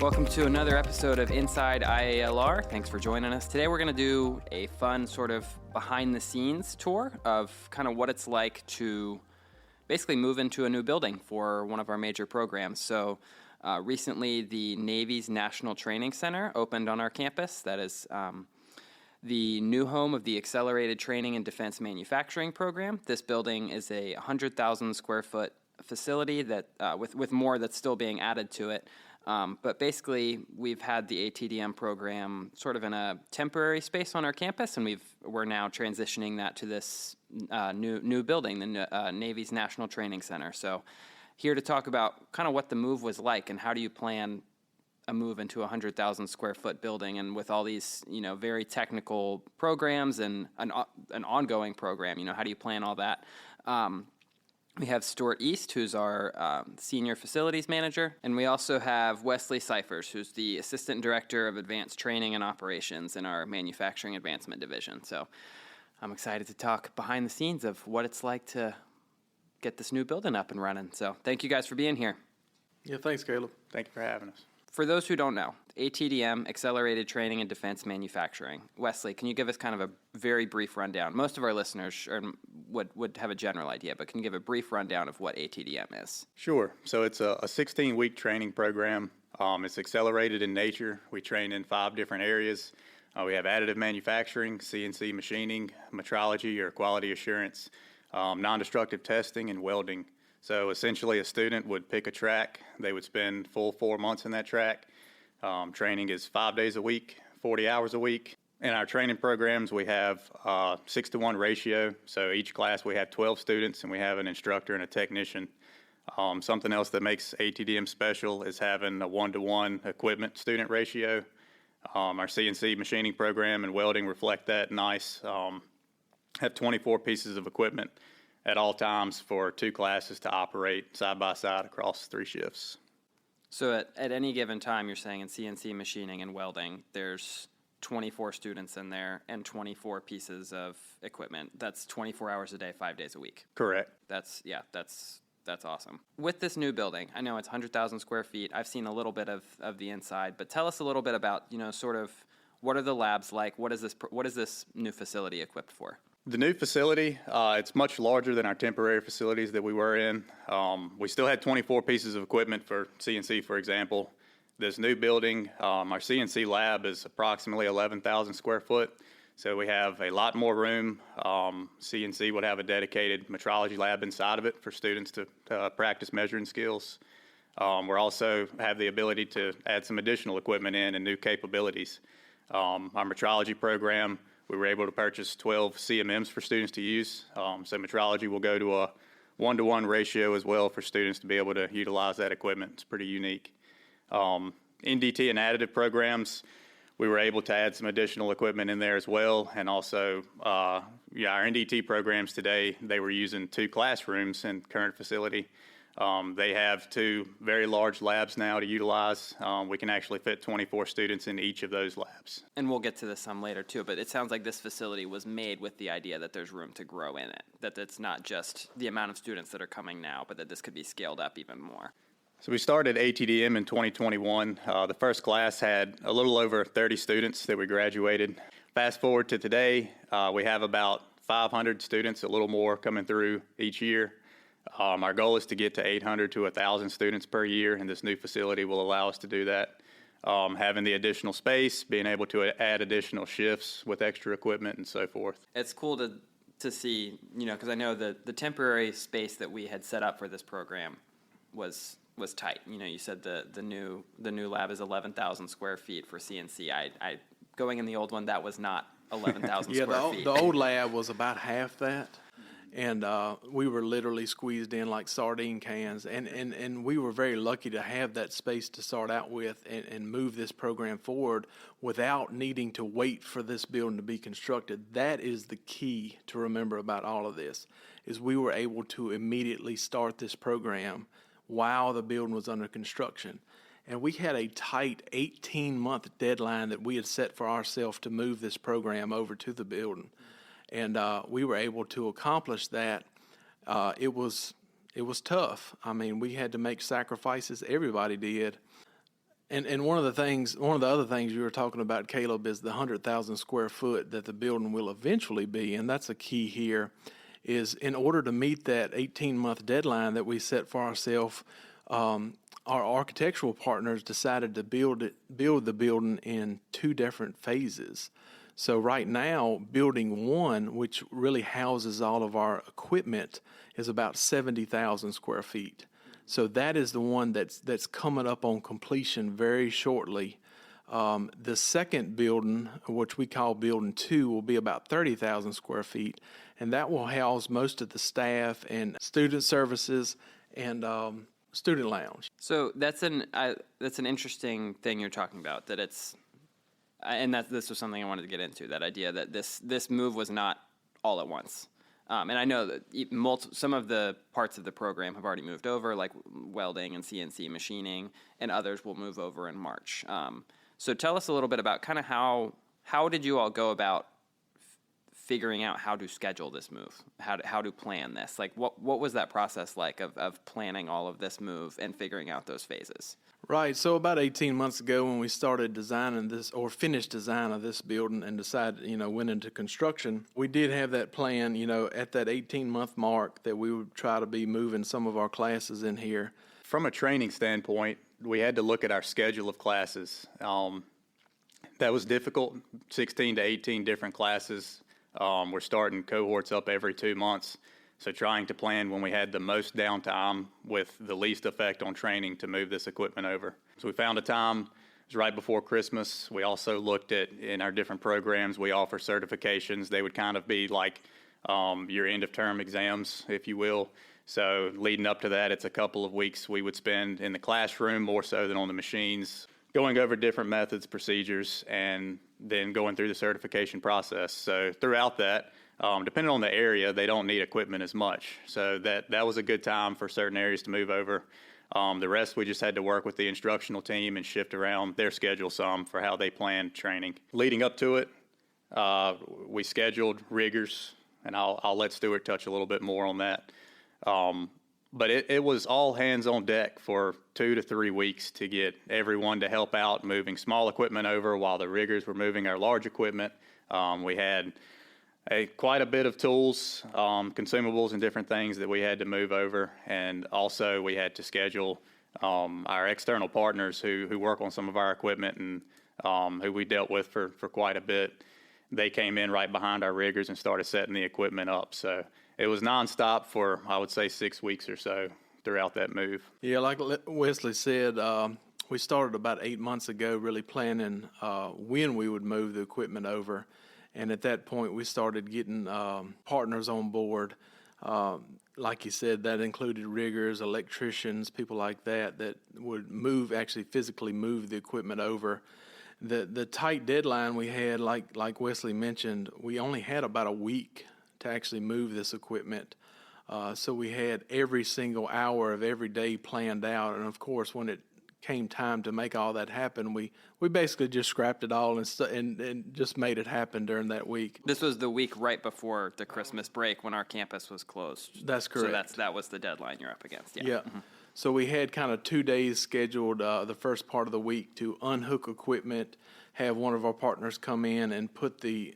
Welcome to another episode of Inside IALR. Thanks for joining us. Today we're going to do a fun sort of behind-the-scenes tour of kind of what it's like to basically move into a new building for one of our major programs. So recently the Navy's National Training Center opened on our campus. That is the new home of the Accelerated Training and Defense Manufacturing Program. This building is a 100,000 square foot facility that with more that's still being added to it. But basically, we've had the ATDM program sort of in a temporary space on our campus, and we're now transitioning that to this new building, the Navy's National Training Center. So here to talk about kind of what the move was like and how do you plan a move into a 100,000 square foot building, and with all these, very technical programs and an ongoing program, how do you plan all that? We have Stewart East, who's our senior facilities manager, and we also have Wesley Cifers, who's the assistant director of advanced training and operations in our manufacturing advancement division. So I'm excited to talk behind the scenes of what it's like to get this new building up and running. So thank you guys for being here. Yeah, thanks, Caleb. Thank you for having us. For those who don't know, ATDM, Accelerated Training and Defense Manufacturing. Wesley, can you give us kind of a very brief rundown? Most of our listeners would have a general idea, but can you give a brief rundown of what ATDM is? Sure. So it's a 16-week training program. It's accelerated in nature. We train in 5 different areas. We have additive manufacturing, CNC machining, metrology or quality assurance, non-destructive testing, and welding. So essentially a student would pick a track. They would spend full 4 months in that track. Training is 5 days a week, 40 hours a week. In our training programs, we have a 6-to-1 ratio. So each class we have 12 students and we have an instructor and a technician. Something else that makes ATDM special is having a 1-to-1 equipment student ratio. Our CNC machining program and welding reflect that nice. Have 24 pieces of equipment at all times for 2 classes to operate side by side across 3 shifts. So at any given time, you're saying in CNC machining and welding, there's 24 students in there and 24 pieces of equipment. That's 24 hours a day, 5 days a week. Correct. That's awesome. With this new building, I know it's 100,000 square feet. I've seen a little bit of the inside, but tell us a little bit about, sort of what are the labs like? What is this new facility equipped for? The new facility, it's much larger than our temporary facilities that we were in. We still had 24 pieces of equipment for CNC, for example. This new building, our CNC lab is approximately 11,000 square foot, so we have a lot more room. CNC would have a dedicated metrology lab inside of it for students to practice measuring skills. We also have the ability to add some additional equipment in and new capabilities. Our metrology program, we were able to purchase 12 CMMs for students to use. So metrology will go to a 1-to-1 ratio as well for students to be able to utilize that equipment. It's pretty unique. NDT and additive programs, we were able to add some additional equipment in there as well. And also, our NDT programs today, they were using 2 classrooms in the current facility. They have 2 very large labs now to utilize. We can actually fit 24 students in each of those labs. And we'll get to this some later too, but it sounds like this facility was made with the idea that there's room to grow in it, that it's not just the amount of students that are coming now, but that this could be scaled up even more. So we started ATDM in 2021. The first class had a little over 30 students that we graduated. Fast forward to today, we have about 500 students, a little more coming through each year. Our goal is to get to 800 to 1,000 students per year, and this new facility will allow us to do that. Having the additional space, being able to add additional shifts with extra equipment and so forth. It's cool to see, because I know that the temporary space that we had set up for this program was tight. You said the new lab is 11,000 square feet for CNC. I going in the old one, that was not 11,000 square feet. The old lab was about half that. And we were literally squeezed in like sardine cans. And we were very lucky to have that space to start out with and move this program forward without needing to wait for this building to be constructed. That is the key to remember about all of this, is we were able to immediately start this program while the building was under construction. And we had a tight 18-month deadline that we had set for ourselves to move this program over to the building. And we were able to accomplish that. It was tough. I mean, we had to make sacrifices. Everybody did. And one of the other things you were talking about, Caleb, is the 100,000 square foot that the building will eventually be, and that's a key here, is in order to meet that 18-month deadline that we set for ourselves, our architectural partners decided to build the building in 2 different phases. So right now, building 1, which really houses all of our equipment, is about 70,000 square feet. So that is the one that's coming up on completion very shortly. The second building, which we call building 2, will be about 30,000 square feet, and that will house most of the staff and student services and student lounge. So that's an interesting thing you're talking about. That it's, and that this was something I wanted to get into. That idea that this move was not all at once. And I know that some of the parts of the program have already moved over, like welding and CNC machining, and others will move over in March. So tell us a little bit about kind of how did you all go about figuring out how to schedule this move, how to plan this? Like what was that process like of planning all of this move and figuring out those phases? Right. So about 18 months ago when we started designing this, or finished design of this building and decided, went into construction, we did have that plan, at that 18-month mark that we would try to be moving some of our classes in here. From a training standpoint, we had to look at our schedule of classes. That was difficult, 16 to 18 different classes. We're starting cohorts up every 2 months. So trying to plan when we had the most downtime with the least effect on training to move this equipment over. So we found a time, it was right before Christmas. We also looked at, in our different programs, we offer certifications. They would kind of be like your end of term exams, if you will. So leading up to that, it's a couple of weeks we would spend in the classroom more so than on the machines, going over different methods, procedures, and then going through the certification process. So throughout that, depending on the area, they don't need equipment as much. So that was a good time for certain areas to move over. The rest, we just had to work with the instructional team and shift around their schedule some for how they planned training. Leading up to it, we scheduled riggers, and I'll let Stewart touch a little bit more on that. But it was all hands on deck for 2 to 3 weeks to get everyone to help out moving small equipment over while the riggers were moving our large equipment. We had quite a bit of tools, consumables, and different things that we had to move over. And also we had to schedule our external partners who work on some of our equipment and who we dealt with for quite a bit. They came in right behind our riggers and started setting the equipment up. So it was nonstop for, I would say, 6 weeks or so throughout that move. Yeah, like Wesley said, we started about 8 months ago really planning when we would move the equipment over. And at that point, we started getting partners on board. Like you said, that included riggers, electricians, people like that would actually physically move the equipment over. The tight deadline we had, like Wesley mentioned, we only had about a week to actually move this equipment. So we had every single hour of every day planned out. And of course, when it came time to make all that happen, we basically just scrapped it all and just made it happen during that week. This was the week right before the Christmas break when our campus was closed. That's correct. So that was the deadline you're up against. Yeah. Mm-hmm. So we had kind of 2 days scheduled the first part of the week to unhook equipment, have one of our partners come in and put the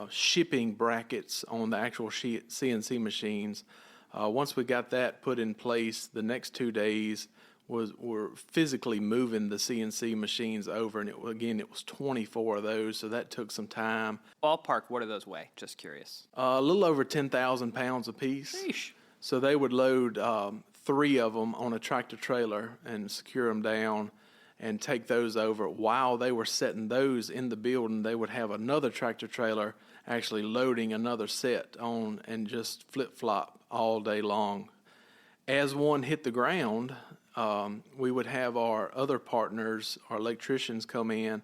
shipping brackets on the actual CNC machines. Once we got that put in place, the next 2 days we're physically moving the CNC machines over, and it was 24 of those, so that took some time. Ballpark, what do those weigh? Just curious. A little over 10,000 pounds apiece. Sheesh. So they would load 3 of them on a tractor trailer and secure them down and take those over. While they were setting those in the building, they would have another tractor trailer actually loading another set on and just flip-flop all day long. As one hit the ground, we would have our other partners, our electricians, come in,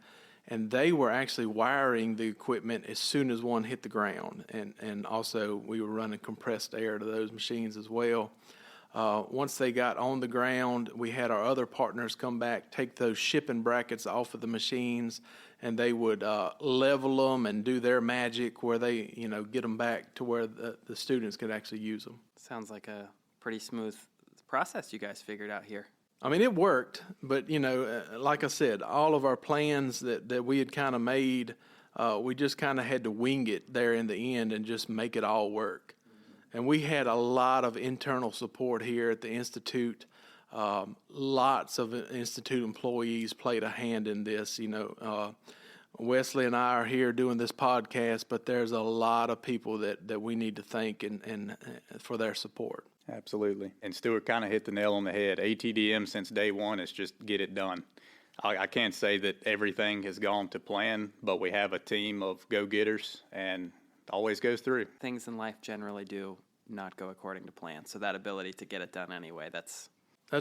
and they were actually wiring the equipment as soon as one hit the ground. And also we were running compressed air to those machines as well. Once they got on the ground, we had our other partners come back, take those shipping brackets off of the machines, and they would level them and do their magic where they, get them back to where the students could actually use them. Sounds like a pretty smooth process you guys figured out here. I mean, it worked, but, like I said, all of our plans that we had kind of made, we just kind of had to wing it there in the end and just make it all work. And we had a lot of internal support here at the Institute. Lots of Institute employees played a hand in this. Wesley and I are here doing this podcast, but there's a lot of people that we need to thank and for their support. Absolutely. And Stewart kind of hit the nail on the head. ATDM since day one is just get it done. I can't say that everything has gone to plan, but we have a team of go-getters and it always goes through. Things in life generally do not go according to plan. So that ability to get it done anyway, that's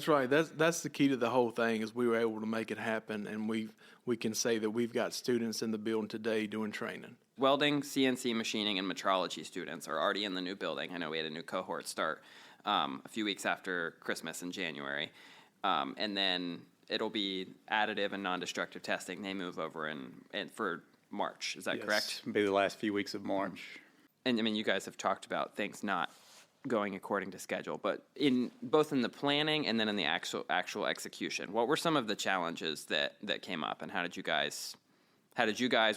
right. That's the key to the whole thing is we were able to make it happen, and we can say that we've got students in the building today doing training. Welding, CNC machining, and metrology students are already in the new building. I know we had a new cohort start a few weeks after Christmas in January. And then it'll be additive and non-destructive testing. They move over in for March. Is that correct? It'll be the last few weeks of March. And I mean, you guys have talked about things not going according to schedule, but both in the planning and then in the actual execution, what were some of the challenges that came up, and how did you guys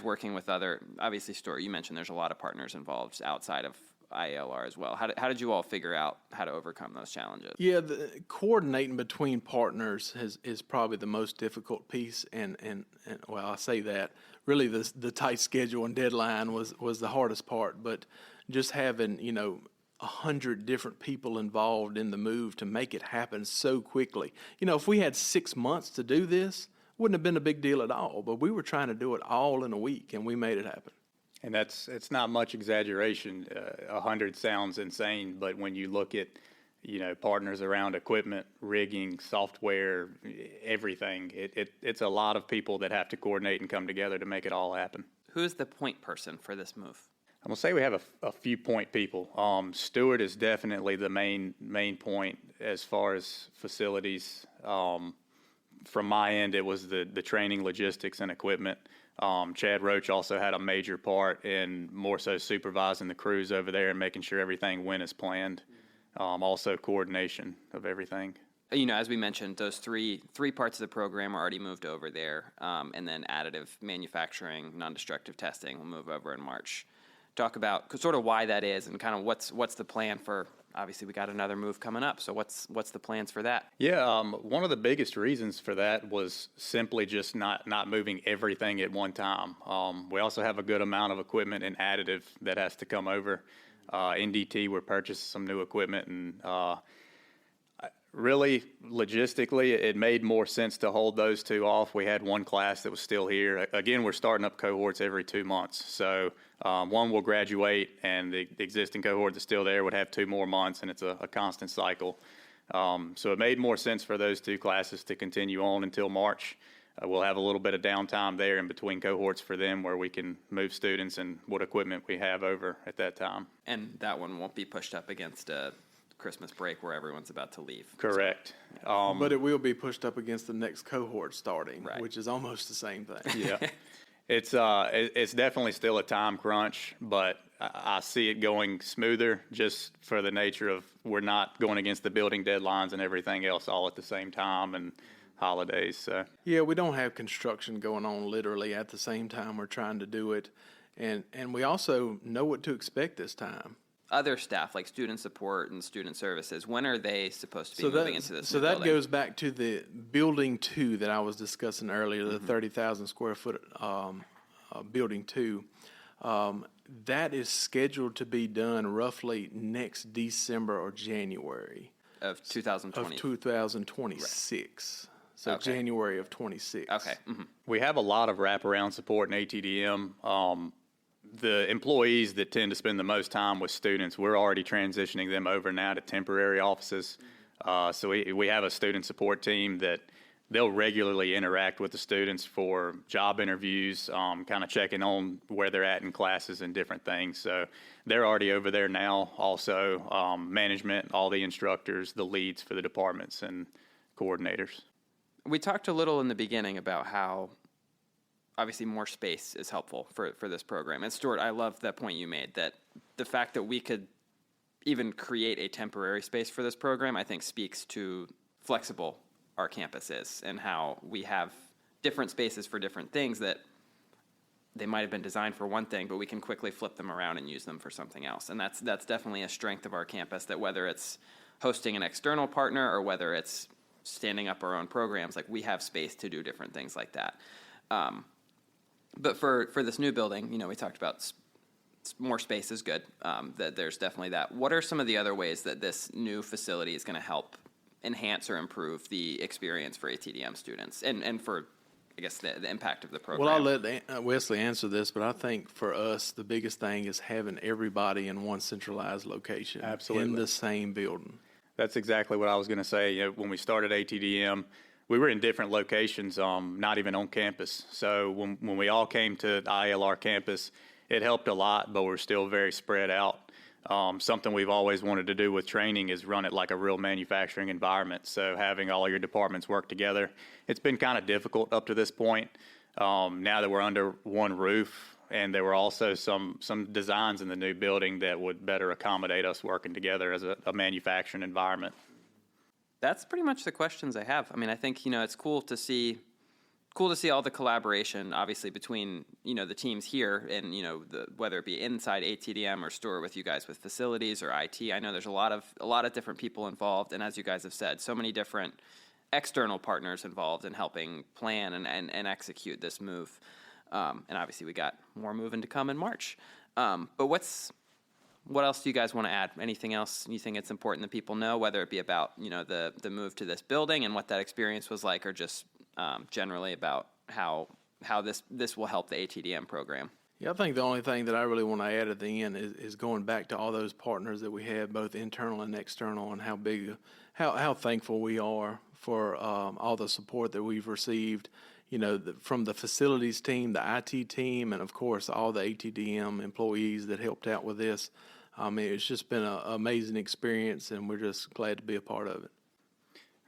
working with other, obviously Stewart, you mentioned there's a lot of partners involved outside of IALR as well. How did you all figure out how to overcome those challenges? Yeah, the coordinating between partners is probably the most difficult piece, and well, I say that really the tight schedule and deadline was the hardest part, but just having 100 different people involved in the move to make it happen so quickly. If we had 6 months to do this, wouldn't have been a big deal at all, but we were trying to do it all in a week, and we made it happen. And it's not much exaggeration. 100 sounds insane, but when you look at, partners around equipment, rigging, software, everything, it's a lot of people that have to coordinate and come together to make it all happen. Who is the point person for this move? I'm going to say we have a few point people. Stewart is definitely the main point as far as facilities. From my end, it was the training, logistics, and equipment. Chad Roach also had a major part in more so supervising the crews over there and making sure everything went as planned. Also coordination of everything. As we mentioned, those three parts of the program are already moved over there, and then additive manufacturing, non-destructive testing will move over in March. Talk about sort of why that is and kind of what's the plan for. Obviously, we got another move coming up, so what's the plans for that? Yeah, one of the biggest reasons for that was simply just not moving everything at one time. We also have a good amount of equipment and additive that has to come over. NDT, we're purchasing some new equipment, and really, logistically, it made more sense to hold those two off. We had one class that was still here. Again, we're starting up cohorts every 2 months, so one will graduate, and the existing cohort that's still there would have 2 more months, and it's a constant cycle. So it made more sense for those two classes to continue on until March. We'll have a little bit of downtime there in between cohorts for them where we can move students and what equipment we have over at that time. And that one won't be pushed up against a Christmas break where everyone's about to leave. Correct. But it will be pushed up against the next cohort starting, right, which is almost the same thing. Yeah. It's definitely still a time crunch, but I see it going smoother just for the nature of we're not going against the building deadlines and everything else all at the same time and holidays. So. Yeah, we don't have construction going on literally at the same time we're trying to do it, and we also know what to expect this time. Other staff like student support and student services, when are they supposed to be moving into this? So that goes back to the building 2 that I was discussing earlier, the 30,000 square foot building 2. That is scheduled to be done roughly next December or January of 2020. Of 2026. Right. So okay. January of 26. Okay. Mm-hmm. We have a lot of wraparound support in ATDM. The employees that tend to spend the most time with students, we're already transitioning them over now to temporary offices. So we have a student support team that they'll regularly interact with the students for job interviews, kind of checking on where they're at in classes and different things. So they're already over there now. Also, management, all the instructors, the leads for the departments and coordinators. We talked a little in the beginning about how obviously more space is helpful for this program. And Stewart, I love that point you made, that the fact that we could even create a temporary space for this program, I think speaks to flexible our campus is and how we have different spaces for different things that they might have been designed for one thing, but we can quickly flip them around and use them for something else. And that's definitely a strength of our campus, that whether it's hosting an external partner or whether it's standing up our own programs, like we have space to do different things like that. But for this new building, we talked about more space is good. That there's definitely that. What are some of the other ways that this new facility is going to help enhance or improve the experience for ATDM students and for, I guess, the impact of the program? Well, I'll let Wesley answer this, but I think for us, the biggest thing is having everybody in one centralized location. Absolutely. In the same building. That's exactly what I was going to say. When we started ATDM, we were in different locations, not even on campus. So when we all came to the ILR campus, it helped a lot, but we're still very spread out. Something we've always wanted to do with training is run it like a real manufacturing environment. So having all your departments work together, it's been kind of difficult up to this point. Now that we're under one roof, and there were also some designs in the new building that would better accommodate us working together as a manufacturing environment. That's pretty much the questions I have. I mean, I think, it's cool to see all the collaboration, obviously, between, the teams here and, whether it be inside ATDM or Stewart with you guys with facilities or IT. I know there's a lot of different people involved. And as you guys have said, so many different external partners involved in helping plan and execute this move. And obviously we got more moving to come in March. But what else do you guys want to add? Anything else you think it's important that people know, whether it be about, the move to this building and what that experience was like, or just generally about how this will help the ATDM program? Yeah, I think the only thing that I really want to add at the end is going back to all those partners that we have, both internal and external, and how thankful we are for all the support that we've received, from the facilities team, the IT team, and of course all the ATDM employees that helped out with this. I mean, it's just been an amazing experience, and we're just glad to be a part of it.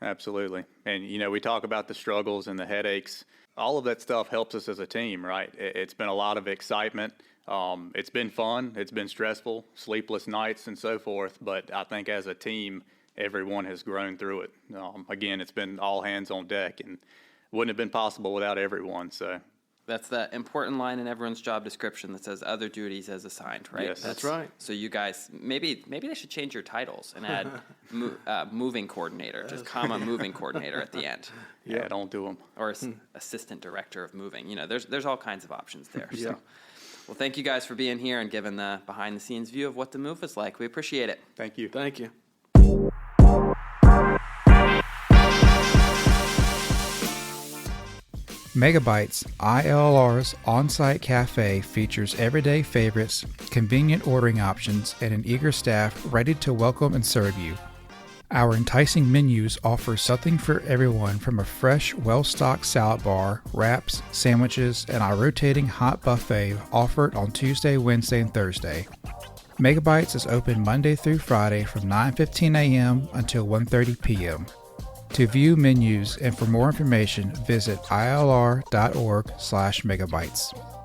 Absolutely. And, we talk about the struggles and the headaches. All of that stuff helps us as a team, right? It's been a lot of excitement. It's been fun. It's been stressful, sleepless nights and so forth. But I think as a team, everyone has grown through it. Again, it's been all hands on deck, and wouldn't have been possible without everyone. So that's the important line in everyone's job description that says other duties as assigned, right? Yes, that's right. So you guys, maybe they should change your titles and add moving coordinator, just comma moving coordinator at the end. Yeah, don't do them. Or assistant director of moving. There's all kinds of options there. Yeah. So. Well, thank you guys for being here and giving the behind the scenes view of what the move is like. We appreciate it. Thank you. Thank you. Megabytes ILR's on-site cafe features everyday favorites, convenient ordering options, and an eager staff ready to welcome and serve you. Our enticing menus offer something for everyone, from a fresh, well-stocked salad bar, wraps, sandwiches, and our rotating hot buffet offered on Tuesday, Wednesday, and Thursday. Megabytes is open Monday through Friday from 9:15 a.m. until 1:30 p.m. To view menus and for more information, visit ilr.org/megabytes.